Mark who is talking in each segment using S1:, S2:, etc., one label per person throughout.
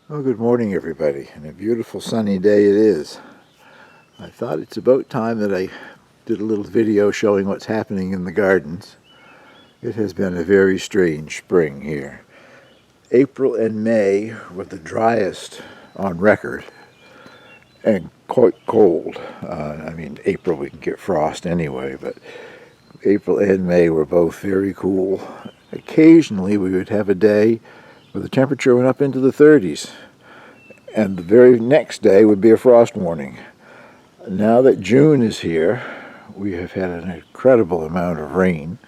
S1: Well, good morning, everybody, and a beautiful sunny day it is. I thought it's about time that I did a little video showing what's happening in the gardens. It has been a very strange spring here. April and May were the driest on record and quite cold. April we can get frost anyway, but April and May were both very cool. Occasionally we would have a day where the temperature went up into the 30s. And the very next day would be a frost warning. Now that June is here, we have had an incredible amount of rain.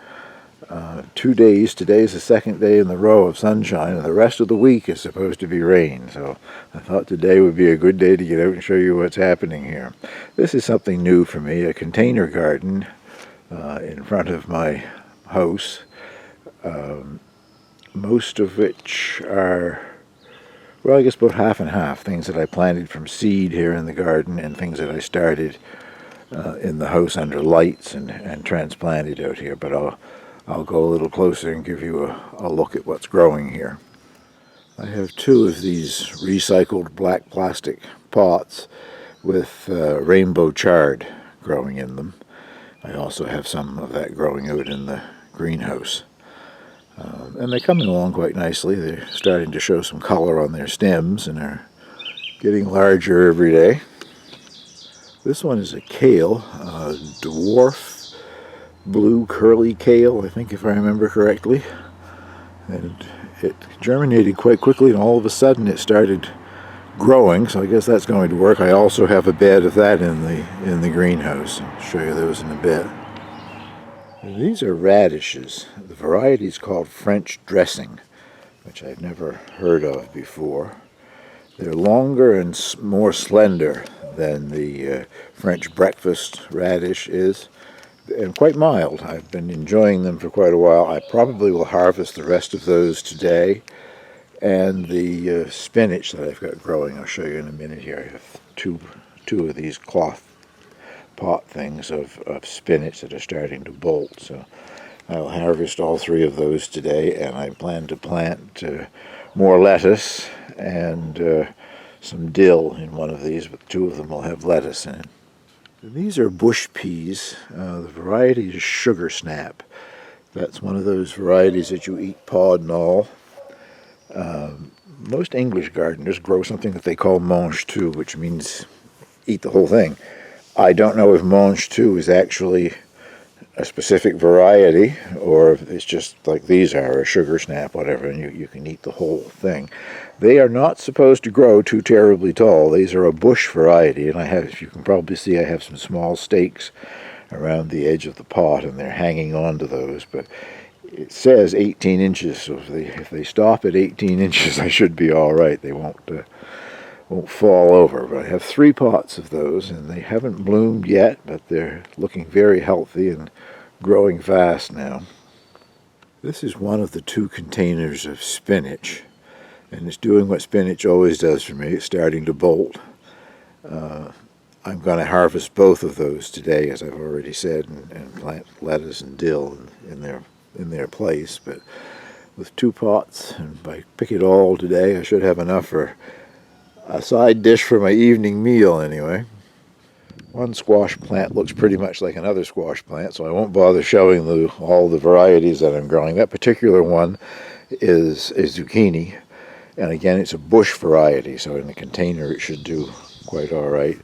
S1: 2 days, today is the second day in the row of sunshine, and the rest of the week is supposed to be rain. So I thought today would be a good day to get out and show you what's happening here. This is something new for me, a container garden in front of my house, most of which are, well, I guess about half and half. Things that I planted from seed here in the garden and things that I started in the house under lights and transplanted out here. But I'll go a little closer and give you a look at what's growing here. I have two of these recycled black plastic pots with rainbow chard growing in them. I also have some of that growing out in the greenhouse. And they're coming along quite nicely. They're starting to show some color on their stems and are getting larger every day. This one is a kale, a dwarf blue curly kale, I think, if I remember correctly. And it germinated quite quickly, and all of a sudden it started growing, so I guess that's going to work. I also have a bed of that in the greenhouse. I'll show you those in a bit. These are radishes. The variety is called French dressing, which I've never heard of before. They're longer and more slender than the French breakfast radish is, and quite mild. I've been enjoying them for quite a while. I probably will harvest the rest of those today. And the spinach that I've got growing, I'll show you in a minute here. I have two of these cloth pot things of spinach that are starting to bolt. So I'll harvest all three of those today, and I plan to plant more lettuce and some dill in one of these, but two of them will have lettuce in it. These are bush peas. The variety is sugar snap. That's one of those varieties that you eat pod and all. Most English gardeners grow something that they call mange tout, which means eat the whole thing. I don't know if mange tout is actually a specific variety or if it's just like these are, a sugar snap, whatever, and you can eat the whole thing. They are not supposed to grow too terribly tall. These are a bush variety, and I have, if you can probably see, I have some small stakes around the edge of the pot, and they're hanging on to those, but it says 18 inches, so if they stop at 18 inches, I should be all right. They won't fall over. But I have 3 pots of those, and they haven't bloomed yet, but they're looking very healthy and growing fast now. This is one of the 2 containers of spinach, and it's doing what spinach always does for me. It's starting to bolt. I'm going to harvest both of those today, as I've already said, and plant lettuce and dill in their place. But with 2 pots, and if I pick it all today, I should have enough for a side dish for my evening meal anyway. One squash plant looks pretty much like another squash plant, so I won't bother showing all the varieties that I'm growing. That particular one is a zucchini, and again, it's a bush variety, so in a container it should do quite all right.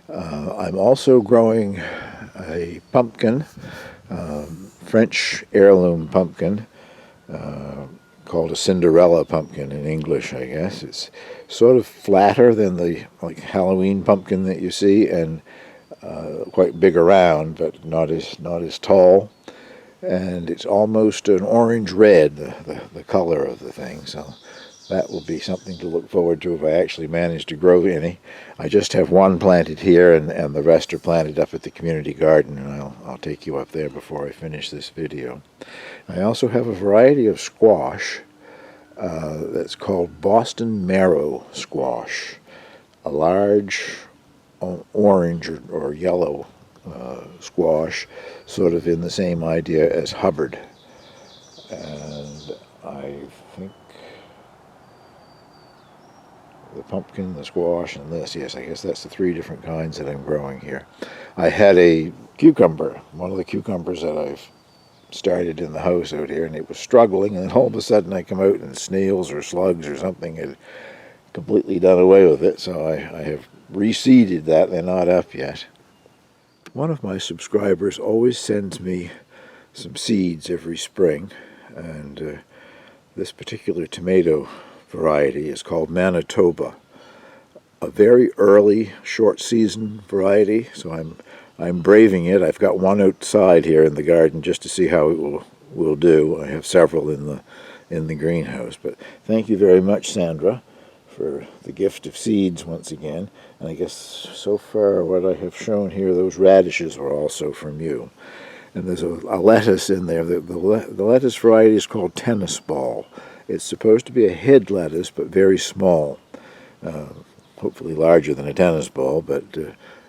S1: I'm also growing a pumpkin, French heirloom pumpkin, called a Cinderella pumpkin in English, I guess. It's sort of flatter than the Halloween pumpkin that you see, and quite big around, but not as tall. And it's almost an orange red, the color of the thing. So that will be something to look forward to if I actually manage to grow any. I just have one planted here, and the rest are planted up at the community garden, and I'll take you up there before I finish this video. I also have a variety of squash that's called Boston marrow squash, a large orange or yellow squash, sort of in the same idea as Hubbard. And I think the pumpkin, the squash, and this. Yes, I guess that's the 3 different kinds that I'm growing here. I had a cucumber, one of the cucumbers that I've started in the house out here, and it was struggling, and then all of a sudden I come out and snails or slugs or something had completely done away with it, so I have reseeded that. They're not up yet. One of my subscribers always sends me some seeds every spring, and this particular tomato variety is called Manitoba, a very early short season variety, so I'm braving it. I've got one outside here in the garden just to see how it will do. I have several in the greenhouse. But thank you very much, Sandra, for the gift of seeds once again. And I guess so far what I have shown here, those radishes were also from you. And there's a lettuce in there. The lettuce variety is called tennis ball. It's supposed to be a head lettuce, but very small. Hopefully larger than a tennis ball, but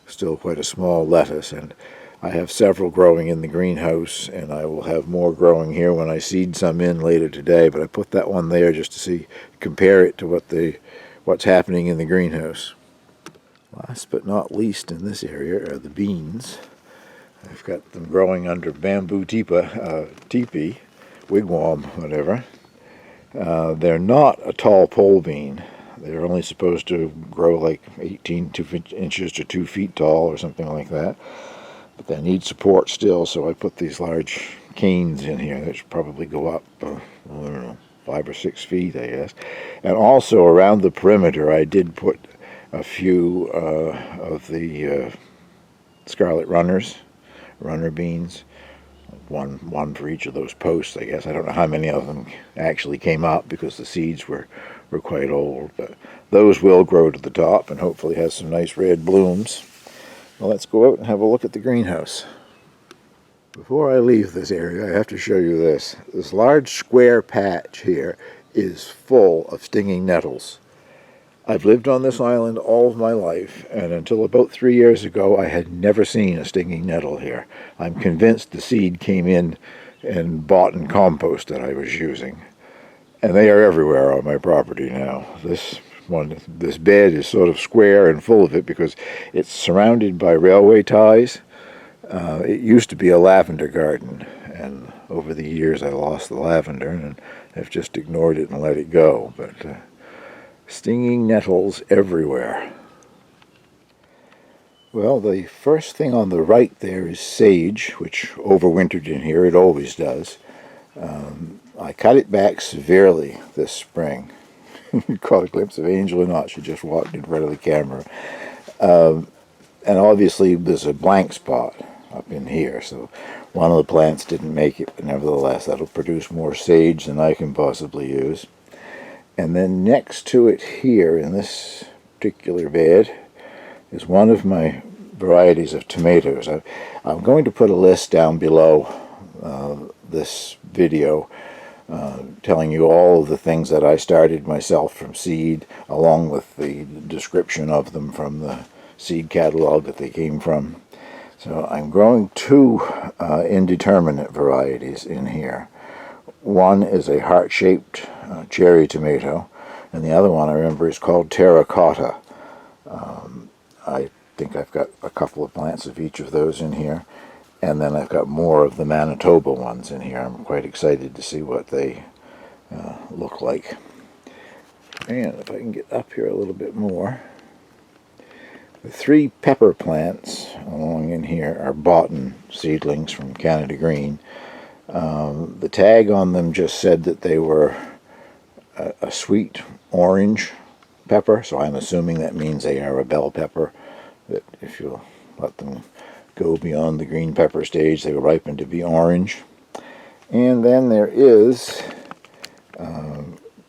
S1: still quite a small lettuce. And I have several growing in the greenhouse, and I will have more growing here when I seed some in later today. But I put that one there just to compare it to what's happening in the greenhouse. Last but not least in this area are the beans. I've got them growing under bamboo teepee, wigwam, whatever. They're not a tall pole bean. They're only supposed to grow like 18 inches to 2 feet tall or something like that. But they need support still, so I put these large canes in here that should probably go up, I don't know, 5 or 6 feet, I guess. And also around the perimeter, I did put a few of the scarlet runner beans, one for each of those posts, I guess. I don't know how many of them actually came up because the seeds were quite old, but those will grow to the top and hopefully have some nice red blooms. Well, let's go out and have a look at the greenhouse. Before I leave this area, I have to show you this. This large square patch here is full of stinging nettles. I've lived on this island all of my life, and until about 3 years ago, I had never seen a stinging nettle here. I'm convinced the seed came in and bought in compost that I was using. And they are everywhere on my property now. This bed is sort of square and full of it because it's surrounded by railway ties. It used to be a lavender garden, and over the years I lost the lavender and have just ignored it and let it go. But stinging nettles everywhere. Well, the first thing on the right there is sage, which overwintered in here. It always does. I cut it back severely this spring. You caught a glimpse of Angel or not? She just walked in front of the camera. And obviously there's a blank spot up in here, so one of the plants didn't make it, but nevertheless that'll produce more sage than I can possibly use. And then next to it here in this particular bed is one of my varieties of tomatoes. I'm going to put a list down below this video telling you all of the things that I started myself from seed, along with the description of them from the seed catalog that they came from. So I'm growing 2 indeterminate varieties in here. One is a heart-shaped cherry tomato, and the other one I remember is called terracotta. I think I've got a couple of plants of each of those in here, and then I've got more of the Manitoba ones in here. I'm quite excited to see what they look like. And if I can get up here a little bit more, the 3 pepper plants along in here are boughton seedlings from Canada Green. The tag on them just said that they were a sweet orange pepper, so I'm assuming that means they are a bell pepper, that if you let them go beyond the green pepper stage, they will ripen to be orange. And then there is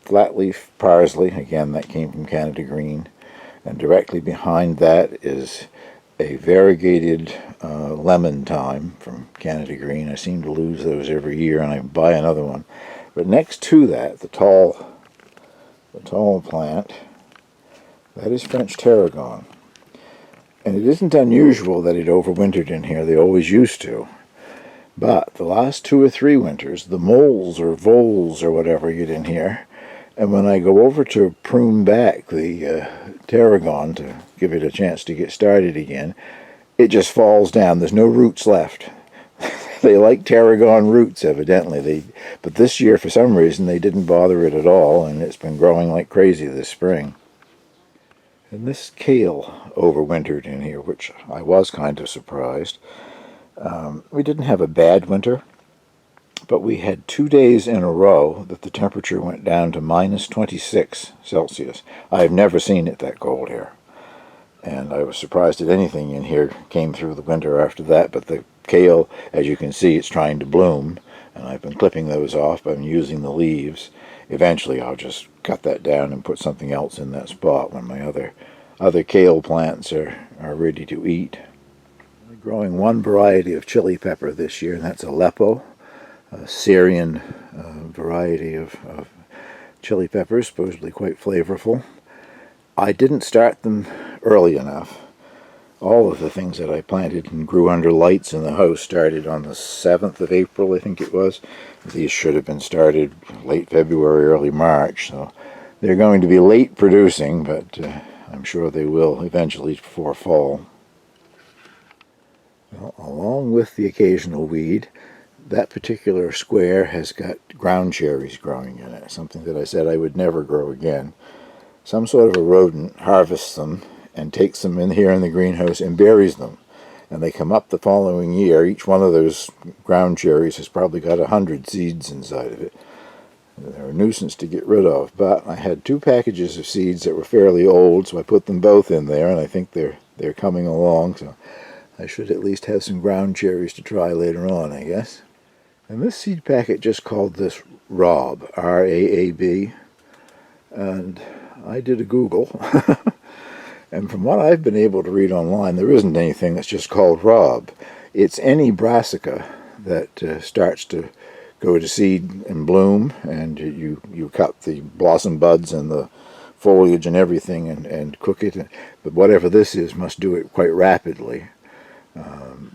S1: flat leaf parsley, again that came from Canada Green, and directly behind that is a variegated lemon thyme from Canada Green. I seem to lose those every year and I buy another one. But next to that, the tall plant, that is French tarragon. And it isn't unusual that it overwintered in here. They always used to. But the last 2 or 3 winters, the moles or voles or whatever get in here, And when I go over to prune back the tarragon to give it a chance to get started again, it just falls down. There's no roots left. They like tarragon roots, evidently. But this year, for some reason, they didn't bother it at all, and it's been growing like crazy this spring. And this kale overwintered in here, which I was kind of surprised. We didn't have a bad winter, but we had 2 days in a row that the temperature went down to minus 26 Celsius. I've never seen it that cold here. And I was surprised that anything in here came through the winter after that, but the kale, as you can see, it's trying to bloom, and I've been clipping those off. I'm using the leaves. Eventually I'll just cut that down and put something else in that spot when my other kale plants are ready to eat. I'm growing one variety of chili pepper this year, and that's Aleppo, a Syrian variety of chili peppers, supposedly quite flavorful. I didn't start them early enough. All of the things that I planted and grew under lights in the house started on the 7th of April, I think it was. These should have been started late February, early March, so they're going to be late producing, but I'm sure they will eventually before fall. Well, along with the occasional weed, that particular square has got ground cherries growing in it, something that I said I would never grow again. Some sort of a rodent harvests them and takes them in here in the greenhouse and buries them. And they come up the following year. Each one of those ground cherries has probably got 100 seeds inside of it. They're a nuisance to get rid of, but I had 2 packages of seeds that were fairly old, so I put them both in there, and I think they're coming along, so I should at least have some ground cherries to try later on, I guess. And this seed packet just called this Raab, R-A-A-B, and I did a Google, and from what I've been able to read online, there isn't anything that's just called Raab. It's any brassica that starts to go to seed and bloom, and you cut the blossom buds and the foliage and everything and cook it. But whatever this is must do it quite rapidly.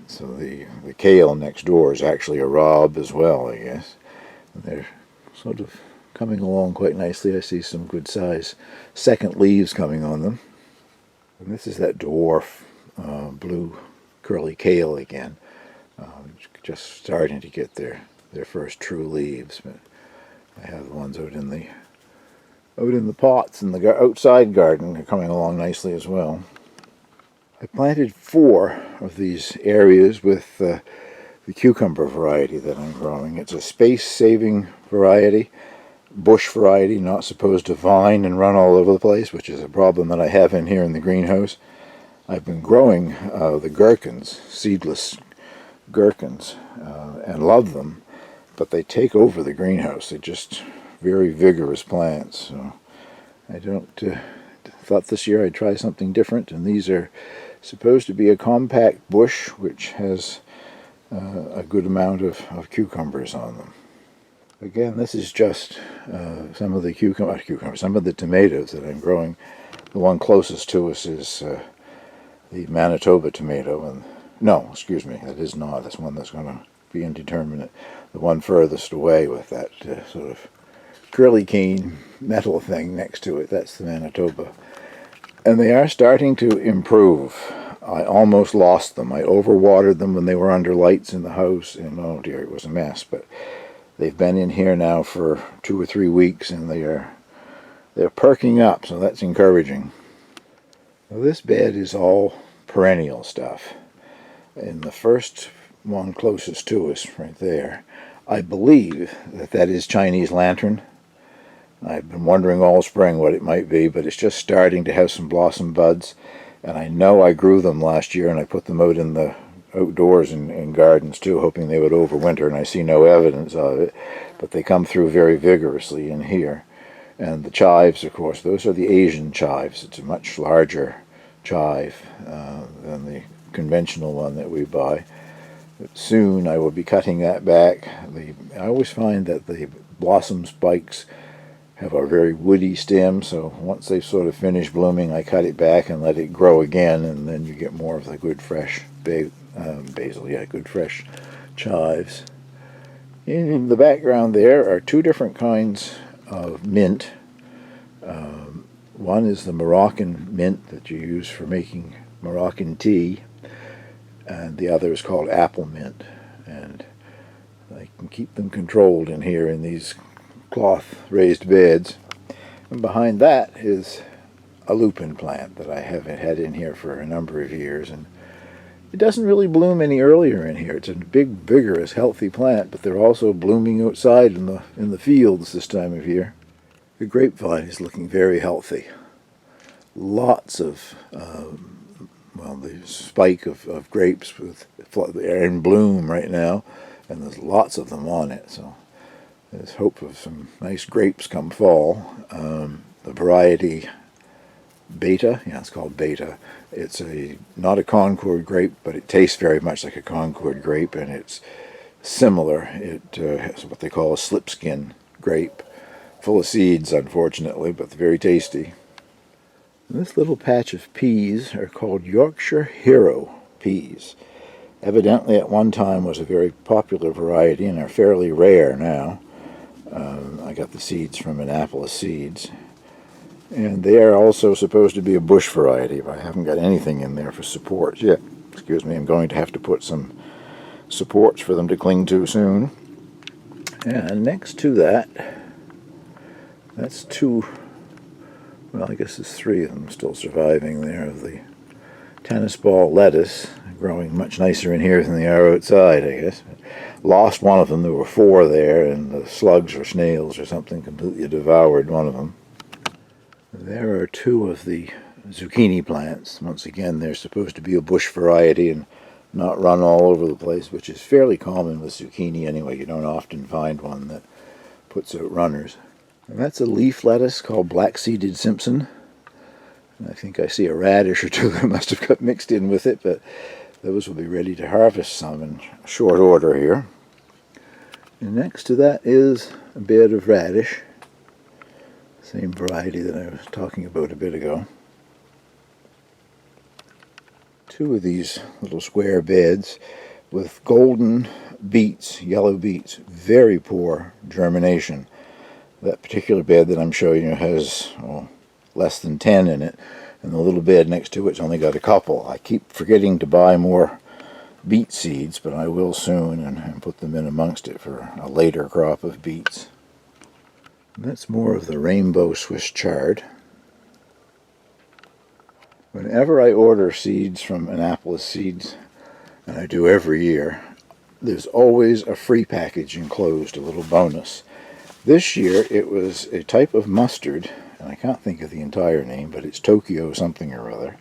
S1: So the kale next door is actually a Raab as well, I guess. They're sort of coming along quite nicely. I see some good size second leaves coming on them. And this is that dwarf blue curly kale again, just starting to get their first true leaves. But I have the ones out in the pots in the outside garden. They're coming along nicely as well. I planted 4 of these areas with the cucumber variety that I'm growing. It's a space-saving variety, bush variety, not supposed to vine and run all over the place, which is a problem that I have in here in the greenhouse. I've been growing the gherkins, seedless gherkins, and love them, but they take over the greenhouse. They're just very vigorous plants, so I thought this year I'd try something different, and these are supposed to be a compact bush which has a good amount of cucumbers on them. Again, this is just some of the some of the tomatoes that I'm growing. The one closest to us is the Manitoba tomato, and no, excuse me, that is not. That's one that's going to be indeterminate. The one furthest away with that sort of curly cane metal thing next to it, that's the Manitoba. And they are starting to improve. I almost lost them. I overwatered them when they were under lights in the house, and oh dear, it was a mess. But they've been in here now for 2 or 3 weeks, and they're perking up, so that's encouraging. Well, this bed is all perennial stuff. And the first one closest to us, right there, I believe that is Chinese lantern. I've been wondering all spring what it might be, but it's just starting to have some blossom buds. And I know I grew them last year, and I put them out in the outdoors in gardens too, hoping they would overwinter, and I see no evidence of it. But they come through very vigorously in here. And the chives, of course, those are the Asian chives. It's a much larger chive than the conventional one that we buy. But soon I will be cutting that back. I always find that the blossom spikes have a very woody stem, so once they've sort of finished blooming, I cut it back and let it grow again, and then you get more of the good fresh basil, good fresh chives. In the background there are 2 different kinds of mint, One is the Moroccan mint that you use for making Moroccan tea, and the other is called apple mint. And I can keep them controlled in here in these cloth raised beds. And behind that is a lupin plant that I haven't had in here for a number of years, and it doesn't really bloom any earlier in here. It's a big, vigorous, healthy plant, but they're also blooming outside in the fields this time of year. The grapevine is looking very healthy. Lots of, the spike of grapes are in bloom right now, and there's lots of them on it, so there's hope of some nice grapes come fall. The variety Beta, yeah, it's called Beta. It's not a Concord grape, but it tastes very much like a Concord grape, and it's similar. It has what they call a slipskin grape, full of seeds, unfortunately, but very tasty. And this little patch of peas are called Yorkshire Hero peas. Evidently, at one time was a very popular variety, and are fairly rare now. I got the seeds from Annapolis Seeds. And they are also supposed to be a bush variety, but I haven't got anything in there for supports yet. Excuse me, I'm going to have to put some supports for them to cling to soon. And next to that, that's two, well, I guess there's three of them still surviving there, of the tennis ball lettuce, growing much nicer in here than they are outside, I guess. Lost one of them. There were four there, and the slugs or snails or something completely devoured one of them. There are two of the zucchini plants. Once again, they're supposed to be a bush variety and not run all over the place, which is fairly common with zucchini anyway. You don't often find one that puts out runners. And that's a leaf lettuce called black-seeded Simpson. And I think I see a radish or two that must have got mixed in with it, but those will be ready to harvest some in short order here. And next to that is a bed of radish. Same variety that I was talking about a bit ago. Two of these little square beds with golden beets, yellow beets, very poor germination. That particular bed that I'm showing you has less than 10 in it, and the little bed next to it's only got a couple. I keep forgetting to buy more beet seeds, but I will soon and put them in amongst it for a later crop of beets. That's more of the rainbow Swiss chard. Whenever I order seeds from Annapolis Seeds, and I do every year, there's always a free package enclosed, a little bonus. This year it was a type of mustard, and I can't think of the entire name, but it's Tokyo something or other.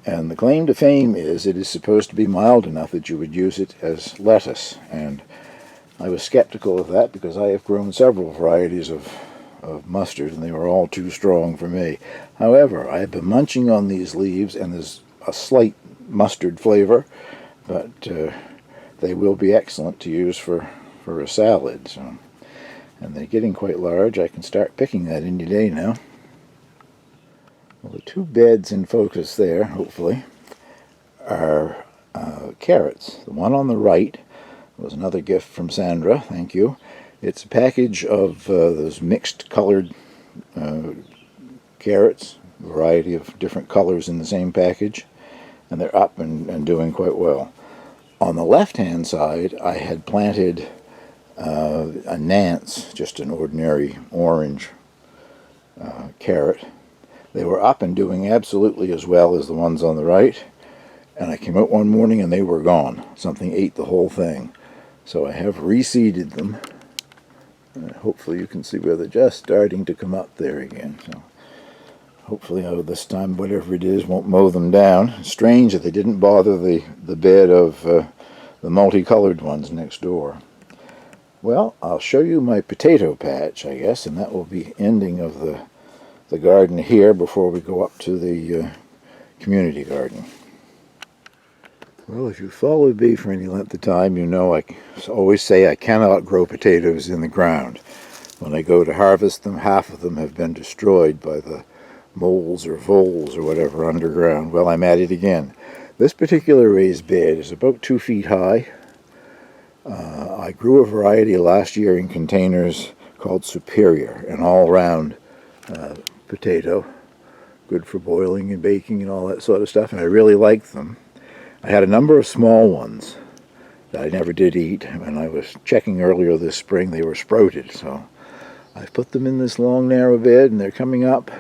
S1: And the claim to fame is it is supposed to be mild enough that you would use it as lettuce, and I was skeptical of that because I have grown several varieties of mustard, and they were all too strong for me. However, I have been munching on these leaves, and there's a slight mustard flavor, but they will be excellent to use for a salad. So, and they're getting quite large. I can start picking that any day now. Well, the two beds in focus there, hopefully, are carrots. The one on the right was another gift from Sandra, thank you. It's a package of those mixed colored carrots, a variety of different colors in the same package, and they're up and doing quite well. On the left-hand side, I had planted a Nance, just an ordinary orange carrot. They were up and doing absolutely as well as the ones on the right, and I came out one morning and they were gone. Something ate the whole thing. So I have reseeded them. Hopefully you can see where they're just starting to come up there again. So hopefully this time, whatever it is, won't mow them down. Strange that they didn't bother the bed of the multicolored ones next door. Well, I'll show you my potato patch, I guess, and that will be ending of the garden here before we go up to the community garden. Well, if you've followed me for any length of time, you know I always say I cannot grow potatoes in the ground. When I go to harvest them, half of them have been destroyed by the moles or voles or whatever underground. Well, I'm at it again. This particular raised bed is about 2 feet high. I grew a variety last year in containers called Superior, an all-round potato. Good for boiling and baking and all that sort of stuff, and I really like them. I had a number of small ones that I never did eat. When I was checking earlier this spring, they were sprouted, so I've put them in this long narrow bed and they're coming up.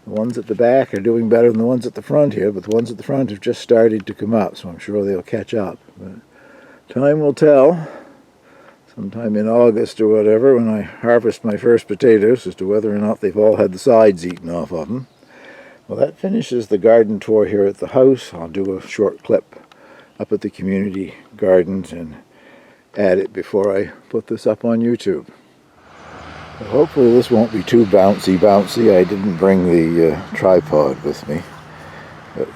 S1: The ones at the back are doing better than the ones at the front here, but the ones at the front have just started to come up, so I'm sure they'll catch up. But time will tell, sometime in August or whatever, when I harvest my first potatoes, as to whether or not they've all had the sides eaten off of them. Well, that finishes the garden tour here at the house. I'll do a short clip up at the community gardens and add it before I put this up on YouTube. Well, hopefully this won't be too bouncy. I didn't bring the tripod with me. But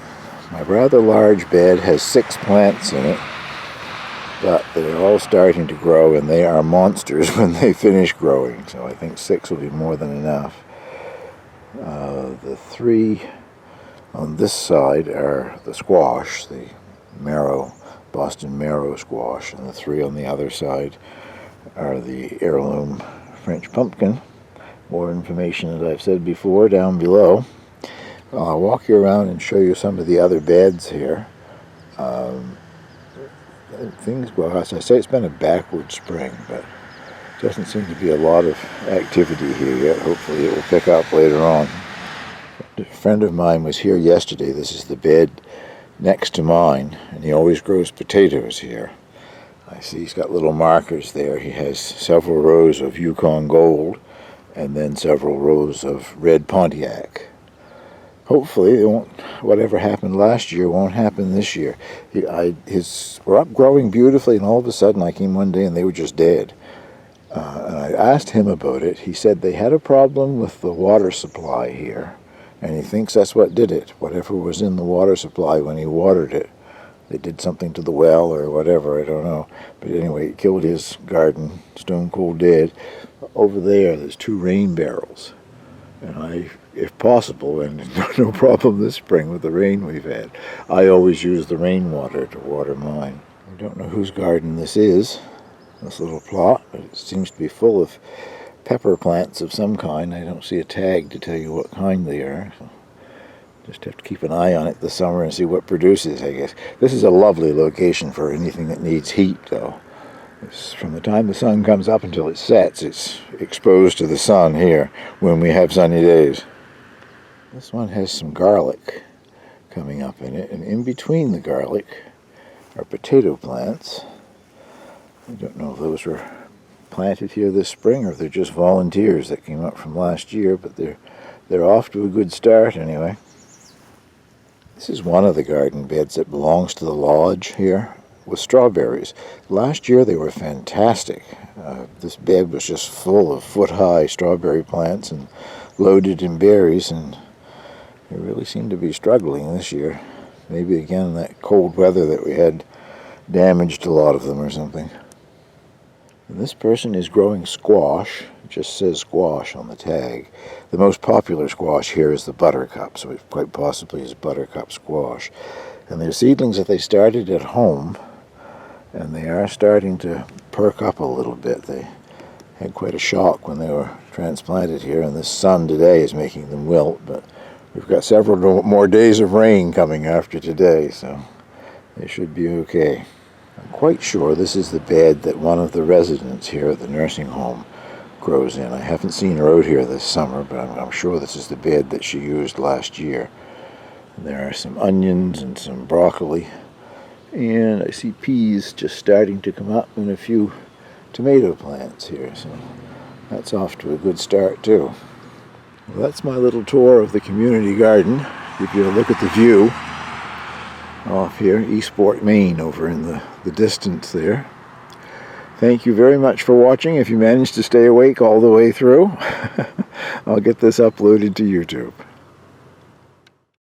S1: my rather large bed has 6 plants in it, but they're all starting to grow, and they are monsters when they finish growing, so I think 6 will be more than enough. The 3 on this side are the squash, the Boston marrow squash, and the 3 on the other side are the heirloom French pumpkin. More information, as I've said before, down below. I'll walk you around and show you some of the other beds here. Well, as I say, it's been a backward spring, but doesn't seem to be a lot of activity here yet. Hopefully it will pick up later on. A friend of mine was here yesterday. This is the bed next to mine, and he always grows potatoes here. I see he's got little markers there. He has several rows of Yukon Gold and then several rows of red Pontiac. Hopefully whatever happened last year won't happen this year. Were up growing beautifully, and all of a sudden I came one day and they were just dead. And I asked him about it. He said they had a problem with the water supply here, and he thinks that's what did it. Whatever was in the water supply when he watered it. They did something to the well or whatever, I don't know. But anyway, it killed his garden, stone cold dead. Over there's 2 rain barrels. And if possible, and no problem this spring with the rain we've had, I always use the rainwater to water mine. I don't know whose garden this is, this little plot, but it seems to be full of pepper plants of some kind. I don't see a tag to tell you what kind they are. So just have to keep an eye on it this summer and see what produces, I guess. This is a lovely location for anything that needs heat, though. From the time the sun comes up until it sets, it's exposed to the sun here when we have sunny days. This one has some garlic coming up in it, and in between the garlic are potato plants. I don't know if those were planted here this spring or if they're just volunteers that came up from last year, but they're off to a good start anyway. This is one of the garden beds that belongs to the lodge here with strawberries. Last year they were fantastic. This bed was just full of foot-high strawberry plants and loaded in berries, and they really seem to be struggling this year. Maybe again that cold weather that we had damaged a lot of them or something. And this person is growing squash. It just says squash on the tag. The most popular squash here is the buttercup, so it quite possibly is buttercup squash. And they're seedlings that they started at home, and they are starting to perk up a little bit. They had quite a shock when they were transplanted here, and this sun today is making them wilt, but we've got several more days of rain coming after today, so they should be okay. I'm quite sure this is the bed that one of the residents here at the nursing home grows in. I haven't seen her out here this summer, but I'm sure this is the bed that she used last year. And there are some onions and some broccoli, and I see peas just starting to come up and a few tomato plants here, so that's off to a good start too. Well, that's my little tour of the community garden. Give you a look at the view off here, Eastport, Maine, over in the distance there. Thank you very much for watching. If you managed to stay awake all the way through, I'll get this uploaded to YouTube.